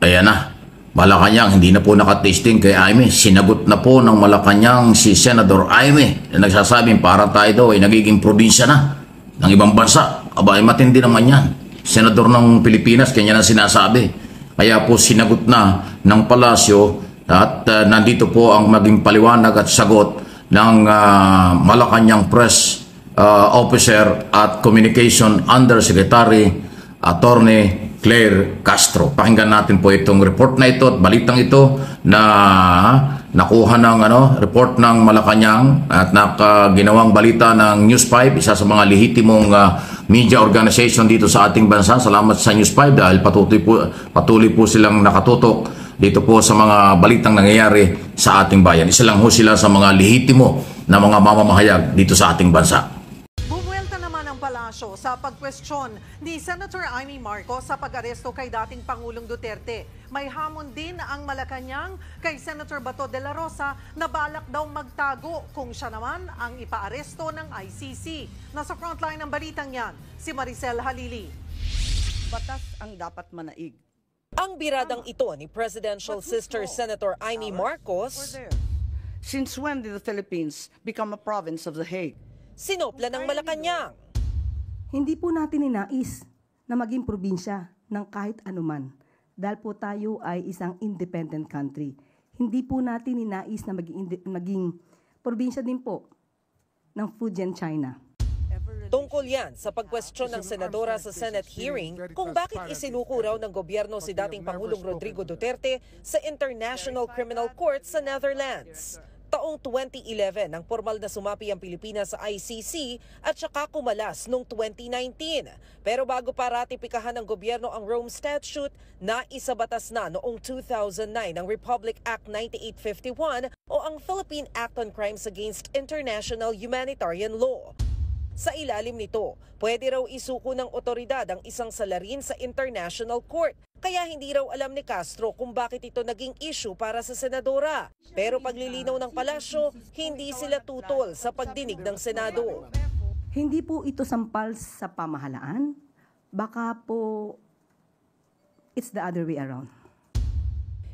Ayan na. Malacanang, hindi na po nakatasting kay Aimee. Sinagot na po ng Malacanang si Senador Aimee na nagsasabing para tayo daw ay nagiging probinsya na ng ibang bansa. Aba, ay matindi naman yan. Senador ng Pilipinas, kanya na sinasabi. Kaya po sinagot na ng Palasyo at nandito po ang maging paliwanag at sagot ng Malacanang Press Officer at Communication Undersecretary Attorney Claire Castro. Pakinggan natin po itong report na ito at balitang ito na nakuha ng report ng Malacanang at ginawang balita ng News 5, isa sa mga lehitimong media organization dito sa ating bansa. Salamat sa News 5 dahil patuloy po silang nakatutok dito po sa mga balitang nangyayari sa ating bayan. Isa lang ho sila sa mga lehitimo na mga mamamahayag dito sa ating bansa. Sa pagkwestiyon ni Senator Aimee Marcos sa pag-aresto kay dating Pangulong Duterte. May hamon din ang Malacanang kay Senator Bato de la Rosa na balak daw magtago kung siya naman ang ipaaresto ng ICC. Nasa frontline ng balitang yan, si Maricel Halili. Batas ang dapat manaig. Ang biradang ito ni Presidential Sister Senator Aimee Marcos. Since when did the Philippines become a province of The Hague? Sinopla ng Malacanang. Hindi po natin ninais na maging probinsya ng kahit anuman dahil po tayo ay isang independent country. Hindi po natin ninais na maging probinsya din po ng Fujian, China. Tungkol yan sa pagkwestiyon ng senadora sa Senate hearing kung bakit isinuko raw ng gobyerno si dating Pangulong Rodrigo Duterte sa International Criminal Court sa Netherlands. Taong 2011 nang formal na sumapi ang Pilipinas sa ICC at saka kumalas noong 2019. Pero bago pa ratipikahan ng gobyerno ang Rome Statute, naisabatas na noong 2009 ang Republic Act 9851 o ang Philippine Act on Crimes Against International Humanitarian Law. Sa ilalim nito, pwede raw isuko ng otoridad ang isang salarin sa International Court. Kaya hindi raw alam ni Castro kung bakit ito naging issue para sa senadora. Pero paglilinaw ng palasyo, hindi sila tutol sa pagdinig ng Senado. Hindi po ito sampal sa pamahalaan. Baka po it's the other way around.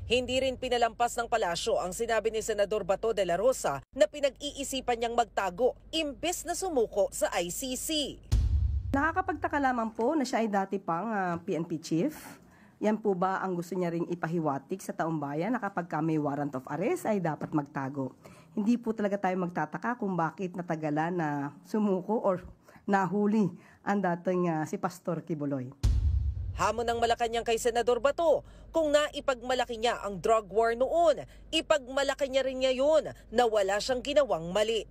Hindi rin pinalampas ng palasyo ang sinabi ni Senador Bato de la Rosa na pinag-iisipan niyang magtago imbes na sumuko sa ICC. Nakakapagtaka lamang po na siya ay dati pang PNP chief. Yan po ba ang gusto niya ring ipahiwatig sa taong bayan na kapag may warrant of arrest ay dapat magtago? Hindi po talaga tayo magtataka kung bakit natagalan na sumuko or nahuli ang dating si Pastor Kibuloy. Hamon ng Malacanang kay Senador Bato, kung naipagmalaki niya ang drug war noon, ipagmalaki niya rin ngayon na wala siyang ginawang mali.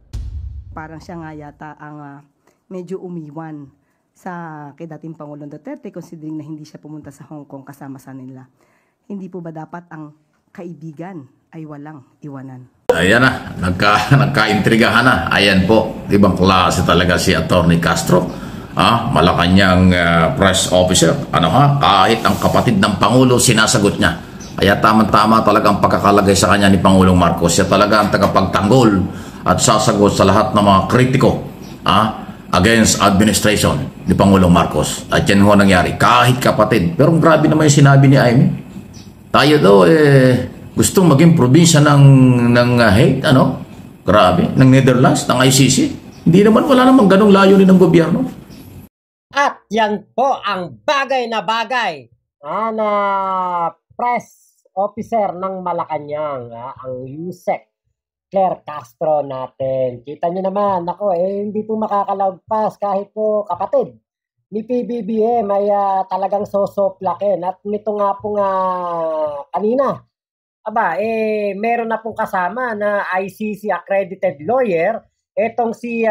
Parang siya nga yata ang medyo umiwan sa kay dating Pangulong Duterte considering na hindi siya pumunta sa Hong Kong kasama sa nila. Hindi po ba dapat ang kaibigan ay walang iwanan? Ayan na, nagka-intrigahan na. Ayan po, ibang klase talaga si Attorney Castro. Malacanang press officer. Kahit ang kapatid ng Pangulo sinasagot niya. Kaya tama-tama talaga ang pagkakalagay sa kanya ni Pangulong Marcos. Siya talaga ang tagapagtanggol at sasagot sa lahat ng mga kritiko against administration ni Pangulong Marcos. At yan ho nangyari, kahit kapatid. Pero grabe naman yung sinabi ni Aimee. Tayo daw gustong maging probinsya ng Hague, grabe, ng Netherlands, ng ICC. Hindi naman, wala namang ganong layunin ng gobyerno. At yan po ang bagay na press officer ng Malacanang, ang Yusek Claire Castro natin. Kita nyo naman, hindi po makakalagpas kahit po kapatid ni PBBM ay talagang sosoplakin. At nito nga po kanina, meron na pong kasama na ICC accredited lawyer, etong si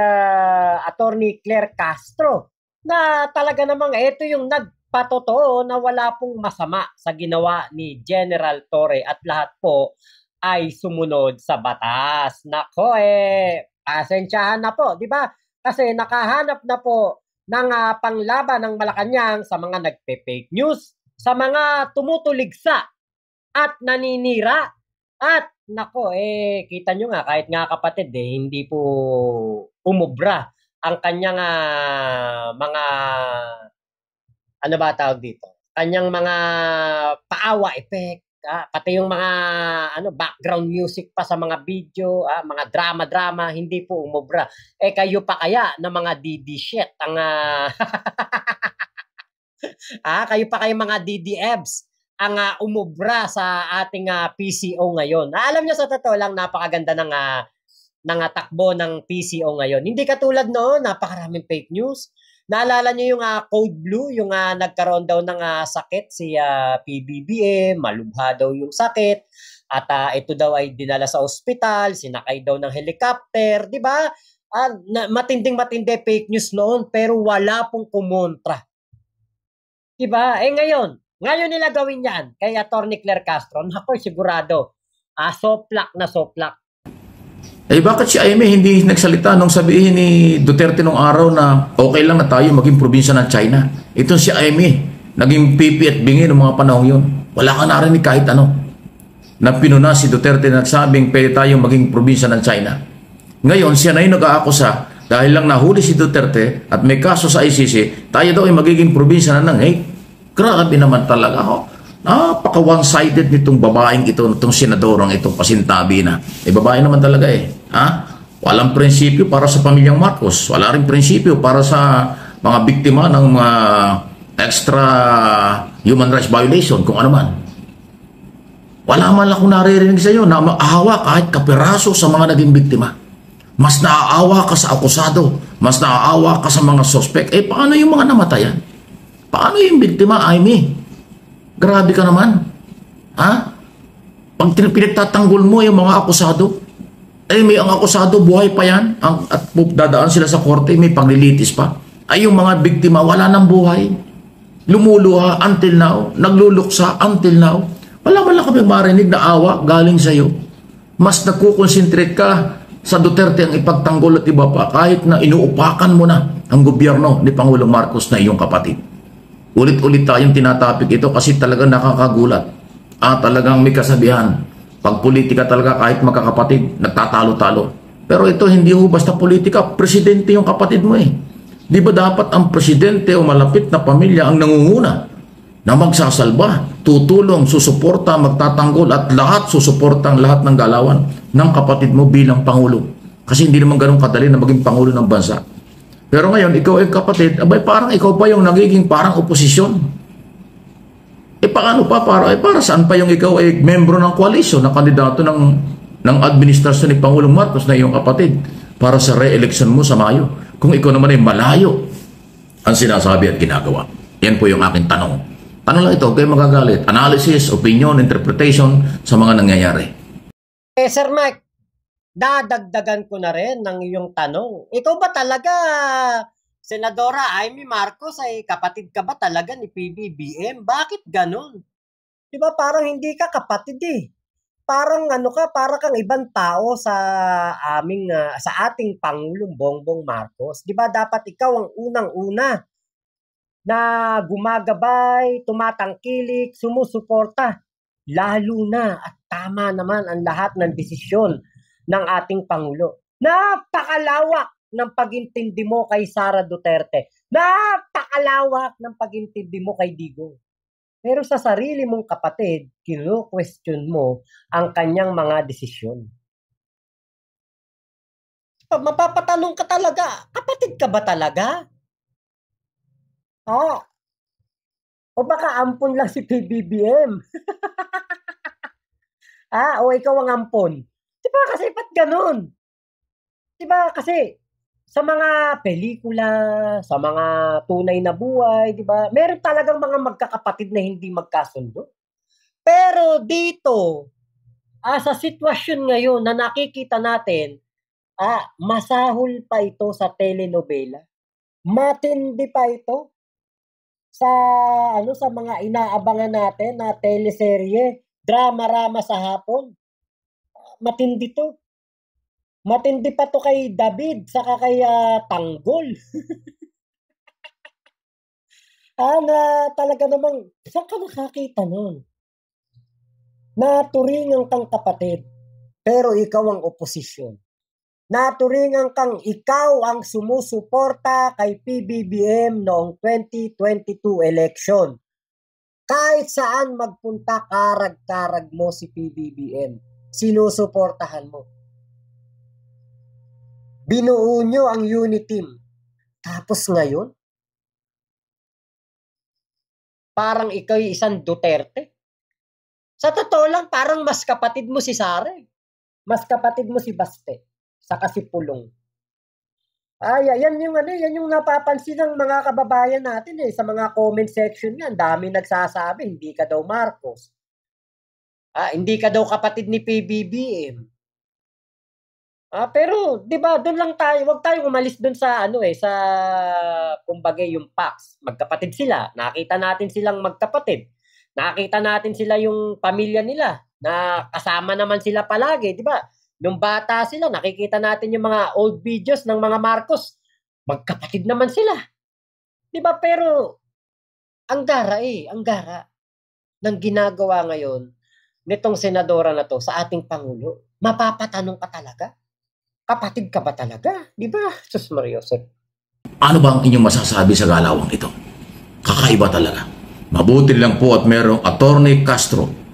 Attorney Claire Castro, na talaga namang ito yung nagpatotoo na wala pong masama sa ginawa ni General Torre at lahat po ay sumunod sa batas. Pasensyahan na po, di ba? Kasi nakahanap na po ng panglaban ng Malacanang sa mga nagpe-fake news, sa mga tumutuligsa at naninira. At kita nyo nga, kahit nga kapatid, hindi po umubra ang kanyang mga, tawag dito? kanyang mga paawa effect, pati yung mga background music pa sa mga video, mga drama-drama, hindi po umubra. Kayo pa kaya na mga DD shit ang kayo pa kayo mga DDFs ang umubra sa ating PCO ngayon. Alam niyo, sa totoo lang, napakaganda ng takbo ng PCO ngayon. Hindi katulad noon, napakaraming fake news. Naalala niyo yung Code Blue, yung nagkaroon daw ng sakit si PBBM, malubha daw yung sakit, at ito daw ay dinala sa ospital, sinakay daw ng helicopter, di ba? Matinding-matindi fake news noon, pero wala pong kumontra. Di ba? Ngayon nila gawin yan kay Atty. Claire Castro. Naku, sigurado. Soplak na soplak. Bakit si Aimee hindi nagsalita nung sabihin ni Duterte nung araw na okay lang na tayo maging probinsya ng China? Itong si Aimee, naging pipi at bingi ng mga panahon yun. Wala ka narinig kahit ano. Na pinuna si Duterte na nagsabing pwede tayong maging probinsya ng China. Ngayon, siya na yung nag-aakusa dahil lang nahuli si Duterte at may kaso sa ICC, tayo daw ay magiging probinsya na ng hate. Grabe naman talaga ako. Napaka one-sided nitong babaeng ito, itong senadorang itong pasintabi na. Babae naman talaga Walang prinsipyo para sa pamilyang Marcos. Wala rin prinsipyo para sa mga biktima ng mga extra human rights violation, kung ano man. Wala man akong naririnig sa iyo na maawa kahit kapiraso sa mga naging biktima. Mas naaawa ka sa akusado. Mas naaawa ka sa mga suspect. Paano yung mga namatayan? Paano yung biktima, Aimee? Grabe ka naman. Pag pinagtatanggol mo yung mga akusado, may ang akusado, buhay pa yan, at dadaan sila sa korte, may paglilitis pa. Yung mga biktima, wala nang buhay. Lumuluha until now, nagluluksa until now. Wala man lang kami marinig na awa galing sa'yo. Mas nagkukonsentrate ka sa Duterte ang ipagtanggol at iba pa, kahit na inuupakan mo na ang gobyerno ni Pangulong Marcos na iyong kapatid. Ulit-ulit tayong tinatapik ito kasi talagang nakakagulat. Talagang may kasabihan. Pag politika talaga kahit magkakapatid, nagtatalo-talo. Pero ito hindi ho basta politika, presidente yung kapatid mo Di ba dapat ang presidente o malapit na pamilya ang nangunguna na magsasalba, tutulong, susuporta, magtatanggol at lahat susuportang lahat ng galawan ng kapatid mo bilang Pangulo. Kasi hindi naman ganun kadali na maging Pangulo ng bansa. Pero ngayon, ikaw ay kapatid, parang ikaw pa yung nagiging parang oposisyon. Paano pa? Para saan pa yung ikaw ay membro ng koalisyon, na kandidato ng administrasyon ni Pangulong Marcos na iyong kapatid para sa re-election mo sa Mayo? Kung ikaw naman ay malayo ang sinasabi at ginagawa. Yan po yung aking tanong. Tanong lang ito, kayo magagalit. Analysis, opinion, interpretation sa mga nangyayari. Sir Mike, dadagdagan ko na rin ng iyong tanong. Ikaw ba talaga, Senadora Aimee Marcos, ay kapatid ka ba talaga ni PBBM? Bakit ganun? Diba parang hindi ka kapatid Parang para kang ibang tao sa ating Pangulong Bongbong Marcos. Diba dapat ikaw ang unang-una na gumagabay, tumatangkilik, sumusuporta. Lalo na at tama naman ang lahat ng desisyon ng ating Pangulo. Napakalawak ng pag-intindi mo kay Sara Duterte. Napakalawak ng pag-intindi mo kay Digong. Pero sa sarili mong kapatid, kino-question mo ang kanyang mga desisyon. Mapapatanong ka talaga, kapatid ka ba talaga? O baka ampon lang si PBBM? O ikaw ang ampon? Diba kasi ba't ganun? Diba kasi sa mga pelikula, sa mga tunay na buhay, diba? Meron talagang mga magkakapatid na hindi magkasundo. Pero dito, sa sitwasyon ngayon na nakikita natin, masahol pa ito sa telenovela. Matindi pa ito sa mga inaabangan natin na teleserye, drama-rama sa hapon. Matindi to. Matindi pa to kay David saka kay Tanggol. Na talaga namang, saan ka nakakita nun? Naturingan kang kapatid, pero ikaw ang oposisyon. Naturingan kang ikaw ang sumusuporta kay PBBM noong 2022 election. Kahit saan magpunta, karag-karag mo si PBBM. Sinusuportahan mo. Binuo nyo ang unit team. Tapos ngayon, parang ikaw isang Duterte. Sa totoo lang, parang mas kapatid mo si Sara. Mas kapatid mo si Baste. Saka si Pulong. Yan yung napapansin ng mga kababayan natin sa mga comment section yan. Dami nagsasabi, hindi ka daw Marcos. Hindi ka daw kapatid ni PBBM. Pero 'di ba, doon lang tayo, wag tayong umalis doon sa sa kumbaga yung facts. Magkapatid sila. Nakita natin silang magkapatid. Nakita natin sila yung pamilya nila na kasama naman sila palagi, 'di ba? Nung bata sila, nakikita natin yung mga old videos ng mga Marcos. Magkapatid naman sila. 'Di ba? Pero ang gara ng ginagawa ngayon nitong senadora na to sa ating Pangulo. Mapapatanong ka talaga? Kapatid ka ba talaga? 'Di ba? Sus Mariosep. Ano ba ang inyong masasabi sa galawang ito? Kakaiba talaga. Mabuti lang po at merong Attorney Castro.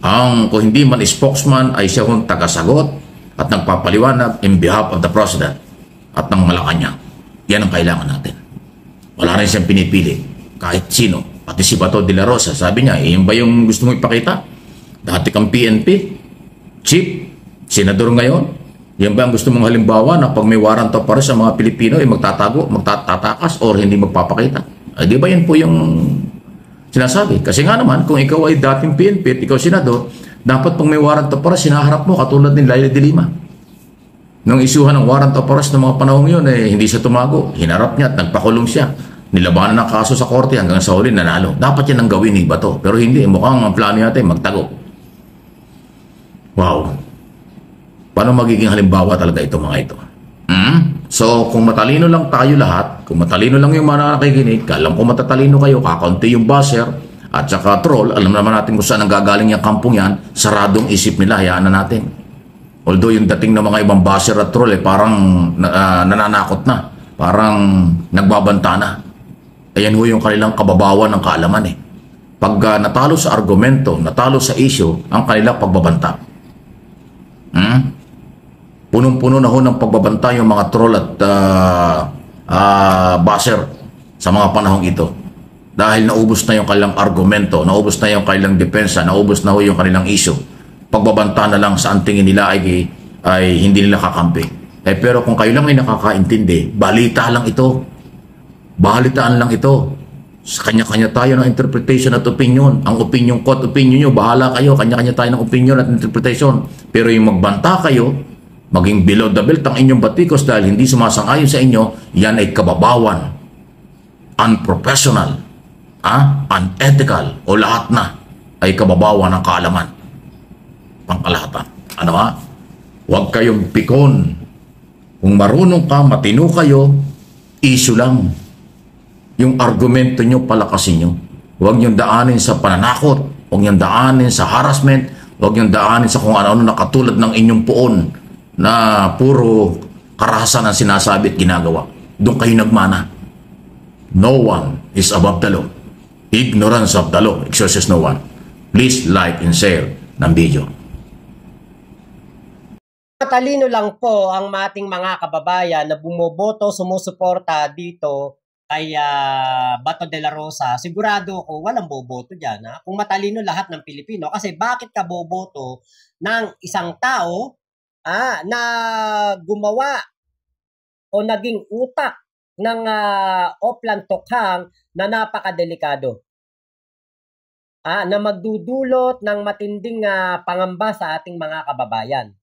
Kung hindi man spokesman ay siya kung tagasagot at nagpapaliwanag in behalf of the President at ng Malacanang. Yan ang kailangan natin. Wala rin siyang pinipili. Kahit sino. Pati si Bato de la Rosa. Sabi niya, yun ba yung gusto mo ipakita? Dati kang PNP, chief, senador ngayon. Yan ba ang gusto mong halimbawa na pag may warrant of arrest sa mga Pilipino ay magtatago, magtatakas or hindi magpapakita? Ay, di ba yan po yung sinasabi? Kasi nga naman, kung ikaw ay dating PNP at ikaw senador, dapat pag may warrant of arrest, sinaharap mo katulad ni Laila de Lima. Nung isuhan ng warrant of arrest ng mga panahon yun, hindi siya tumago. Hinarap niya at nagpakulong siya. Nilabanan ng kaso sa korte hanggang sa huli nanalo. Dapat yan ang gawin ni Bato. Pero hindi, mukhang ang plano natin magtago. Wow. Paano magiging halimbawa talaga ito mga ito? So, kung matalino lang tayo lahat, kung matalino lang yung mga nakikinig, alam ko matatalino kayo, kakaunti yung buzzer, at saka troll, alam naman natin kung saan ang gagaling yung kampong yan, saradong isip nila, hayaan na natin. Although yung dating ng mga ibang buzzer at troll, parang nananakot na, parang nagbabanta na. Ayan ho yung kanilang kababawan ng kaalaman Pag natalo sa argumento, natalo sa issue, ang kanilang pagbabanta. Punong-puno na ho ng pagbabanta yung mga troll at buzzer sa mga panahong ito. Dahil naubos na yung kanilang argumento, naubos na yung kanilang depensa, naubos na ho yung kanilang issue. Pagbabanta na lang sa tingin nila ay hindi nila kakampi. Pero kung kayo lang ay nakakaintindi, balita lang ito. Balitaan lang ito. Sa kanya-kanya tayo ng interpretation at opinion. Ang opinion ko at opinion nyo, bahala kayo. Kanya-kanya tayo ng opinion at interpretation. Pero yung magbanta kayo, maging below the belt ang inyong batikos dahil hindi sumasang-ayon sa inyo, yan ay kababawan, unprofessional, unethical, o lahat na ay kababawan ng kaalaman. Pangkalahatan. Huwag kayong pikon. Kung marunong ka, matino kayo, issue lang. Yung argumento nyo, palakasin nyo. Huwag nyo daanin sa pananakot, huwag nyo daanin sa harassment, huwag nyo daanin sa kung ano-ano na katulad ng inyong puon na puro karahasan ang sinasabi at ginagawa. Doon kayo nagmana. No one is above the law. Ignorance of the law excuses no one. Please like and share ng video. Matalino lang po ang ating mga kababayan na bumoboto, sumusuporta dito kay Bato de la Rosa. Sigurado ako walang boboto dyan. Kung matalino lahat ng Pilipino. Kasi bakit ka boboto ng isang tao na gumawa o naging utak ng Oplan Tokhang na napakadelikado. Na magdudulot ng matinding pangamba sa ating mga kababayan.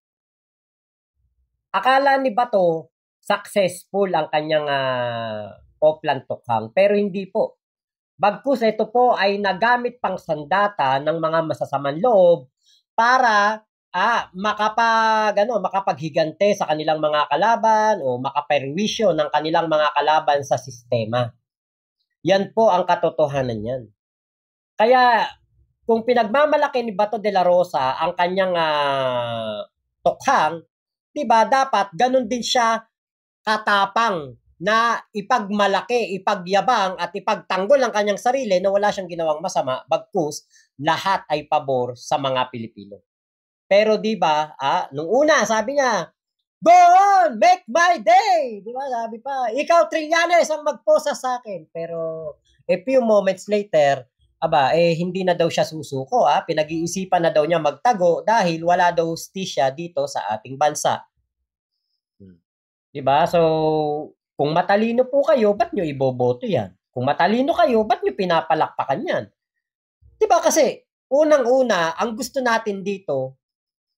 Akala ni Bato successful ang kanyang Oplan Tokhang, pero hindi po. Bagkus ito po ay nagamit pang sandata ng mga masasamang loob para makapaghigante sa kanilang mga kalaban o makaperwisyo ng kanilang mga kalaban sa sistema. Yan po ang katotohanan niyan. Kaya kung pinagmamalaki ni Bato de la Rosa ang kanyang Tokhang, 'di ba dapat ganun din siya katapang na ipagmalaki, ipagyabang at ipagtanggol ang kanyang sarili na wala siyang ginawang masama, bagkus lahat ay pabor sa mga Pilipino. Pero di ba, nung una sabi niya, go on, make my day! Di ba, sabi pa, ikaw Trillanes ang magposa sa akin. Pero a few moments later, hindi na daw siya susuko. Pinag-iisipan na daw niya magtago dahil wala daw hustisya dito sa ating bansa. Di ba? So, kung matalino po kayo, ba't nyo iboboto yan? Kung matalino kayo, ba't nyo pinapalakpakan yan? Di ba kasi, unang-una, ang gusto natin dito,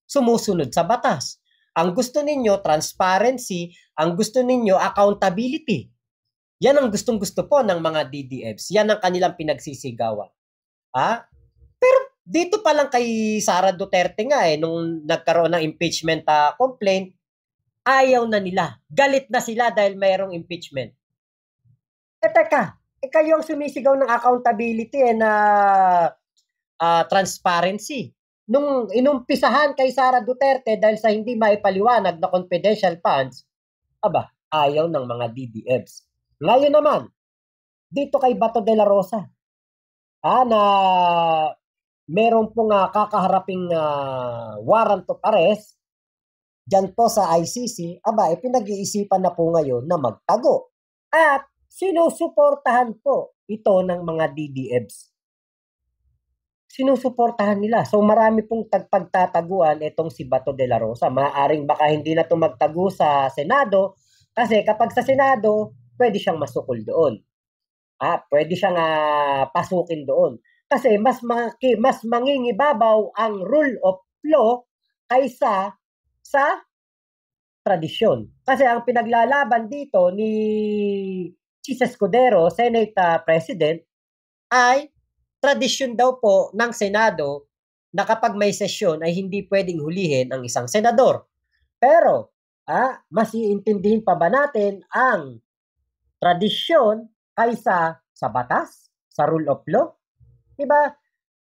sumusunod sa batas. Ang gusto ninyo, transparency. Ang gusto ninyo, accountability. Yan ang gustong-gusto po ng mga DDFs. Yan ang kanilang pinagsisigawan. Pero dito pa lang kay Sara Duterte nga nung nagkaroon ng impeachment complaint, ayaw na nila. Galit na sila dahil mayroong impeachment. Teka, kayo ang sumisigaw ng accountability na transparency. Nung inumpisahan kay Sara Duterte dahil sa hindi maipaliwanag na confidential funds, ayaw ng mga DDFs. Ngayon naman, dito kay Bato de la Rosa, na meron pong kakaharaping warrant of arrest dyan po sa ICC, pinag-iisipan na po ngayon na magtago. At sinusuportahan po ito ng mga DDFs. Sinusuportahan nila. So marami pong pagtataguan itong si Bato de la Rosa. Maaring baka hindi na ito magtago sa Senado kasi kapag sa Senado, pwede siyang masukol doon. Pwede siyang pasukin doon. Kasi mas mangingibabaw ang rule of law kaysa sa tradisyon. Kasi ang pinaglalaban dito ni Chis Escudero, Senate President, ay tradisyon daw po ng Senado na kapag may sesyon ay hindi pwedeng hulihin ang isang senador. Pero, mas iintindihin pa ba natin ang tradisyon kaysa sa batas, sa rule of law? Diba?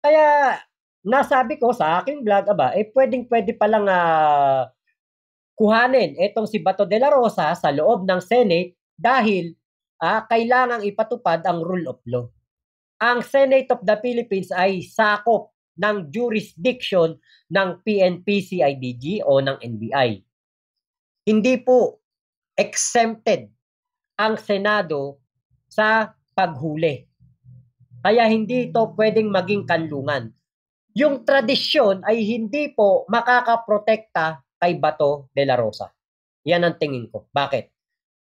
Kaya, nasabi ko sa aking vlog, pwedeng-pwede palang kuhanin itong si Bato de la Rosa sa loob ng Senate dahil kailangang ipatupad ang rule of law. Ang Senate of the Philippines ay sakop ng jurisdiction ng PNP-CIDG o ng NBI. Hindi po exempted ang Senado sa paghuli. Kaya hindi ito pwedeng maging kanlungan. Yung tradisyon ay hindi po makakaprotekta kay Bato de la Rosa. Yan ang tingin ko. Bakit?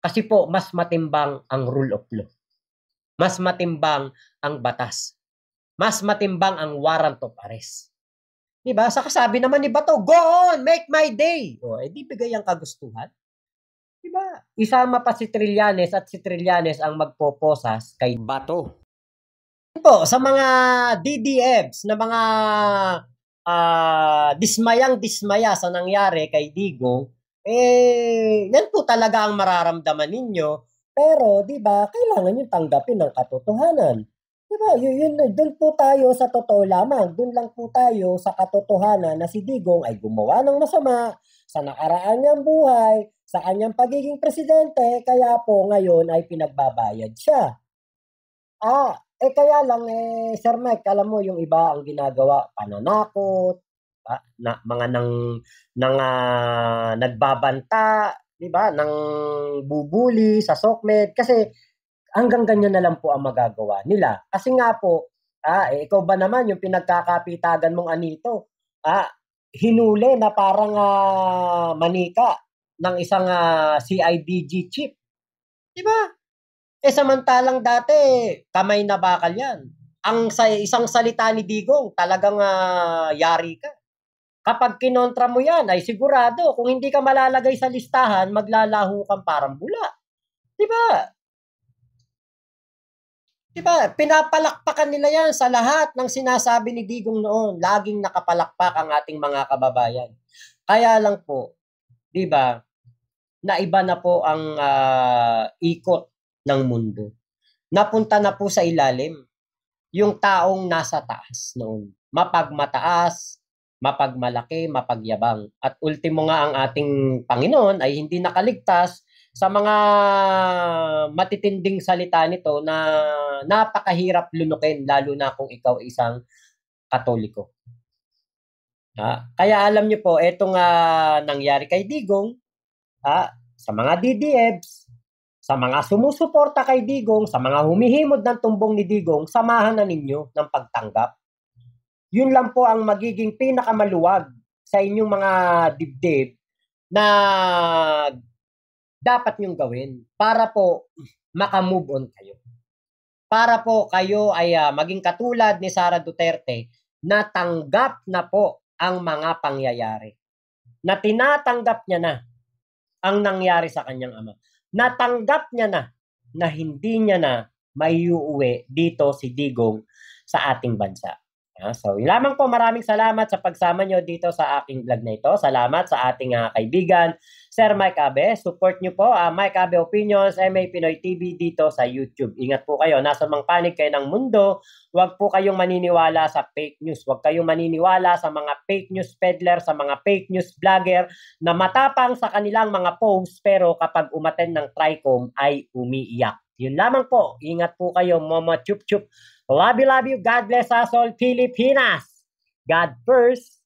Kasi po mas matimbang ang rule of law. Mas matimbang ang batas. Mas matimbang ang warrant of arrest. Diba? Sa kasabi naman ni Bato, go on, make my day. Di bigay ang kagustuhan. Diba? Isama pa si Trillanes at si Trillanes ang magpoposas kay Bato. Po, sa mga DDFs na mga dismayang-dismaya sa nangyari kay Digong, yan po talaga ang mararamdaman ninyo. Pero, di ba, kailangan yung tanggapin ng katotohanan. Di ba, doon po tayo sa totoo lamang. Doon lang po tayo sa katotohanan na si Digong ay gumawa ng masama sa nakaraan niyang buhay, sa kanyang pagiging presidente, kaya po ngayon ay pinagbabayad siya. Kaya lang, Sir Mike, alam mo, yung iba ang ginagawa, pananakot, mga nagbabanta, di ba, ng bubuli sa SOCMED, kasi hanggang ganyan na lang po ang magagawa nila. Kasi nga po, ikaw ba naman yung pinagkakapitagan mong anito, hinuli na parang manika ng isang CIDG chief. Di ba? Samantalang dati, kamay na bakal yan. Ang isang salita ni Digong, talagang yari ka. Kapag kinontra mo yan, ay sigurado, kung hindi ka malalagay sa listahan, maglalaho kang parang bula. Diba? Diba? Pinapalakpakan nila yan sa lahat ng sinasabi ni Digong noon. Laging nakapalakpak ang ating mga kababayan. Kaya lang po, diba, na iba na po ang ikot ng mundo. Napunta na po sa ilalim yung taong nasa taas noon. Mapagmataas, mapagmalaki, mapagyabang. At ultimo nga ang ating Panginoon ay hindi nakaligtas sa mga matitinding salita nito na napakahirap lunukin lalo na kung ikaw isang Katoliko. Kaya alam niyo po, etong nangyari kay Digong, sa mga DDFs, sa mga sumusuporta kay Digong, sa mga humihimod ng tumbong ni Digong, samahan na ninyo ng pagtanggap. Yun lang po ang magiging pinakamaluwag sa inyong mga dibdib na dapat nyong gawin para po makamove on kayo. Para po kayo ay maging katulad ni Sara Duterte na tanggap na po ang mga pangyayari. Na tinatanggap niya na ang nangyari sa kanyang ama. Natanggap niya na hindi niya na maiuwi dito si Digong sa ating bansa. So, yun lamang po, maraming salamat sa pagsama nyo dito sa aking vlog na ito. Salamat sa ating kaibigan, Sir Mike Abe. Support nyo po, Mike Abe Opinions, MA Pinoy TV dito sa YouTube. Ingat po kayo, nasa mang panig kayo ng mundo. Huwag po kayong maniniwala sa fake news. Huwag kayong maniniwala sa mga fake news peddler, sa mga fake news vlogger na matapang sa kanilang mga posts pero kapag umattend ng TRICOM ay umiiyak. Yun lamang po. Ingat po kayo, Momo Chup Chup. Love you, God bless us all, Pilipinas. God first.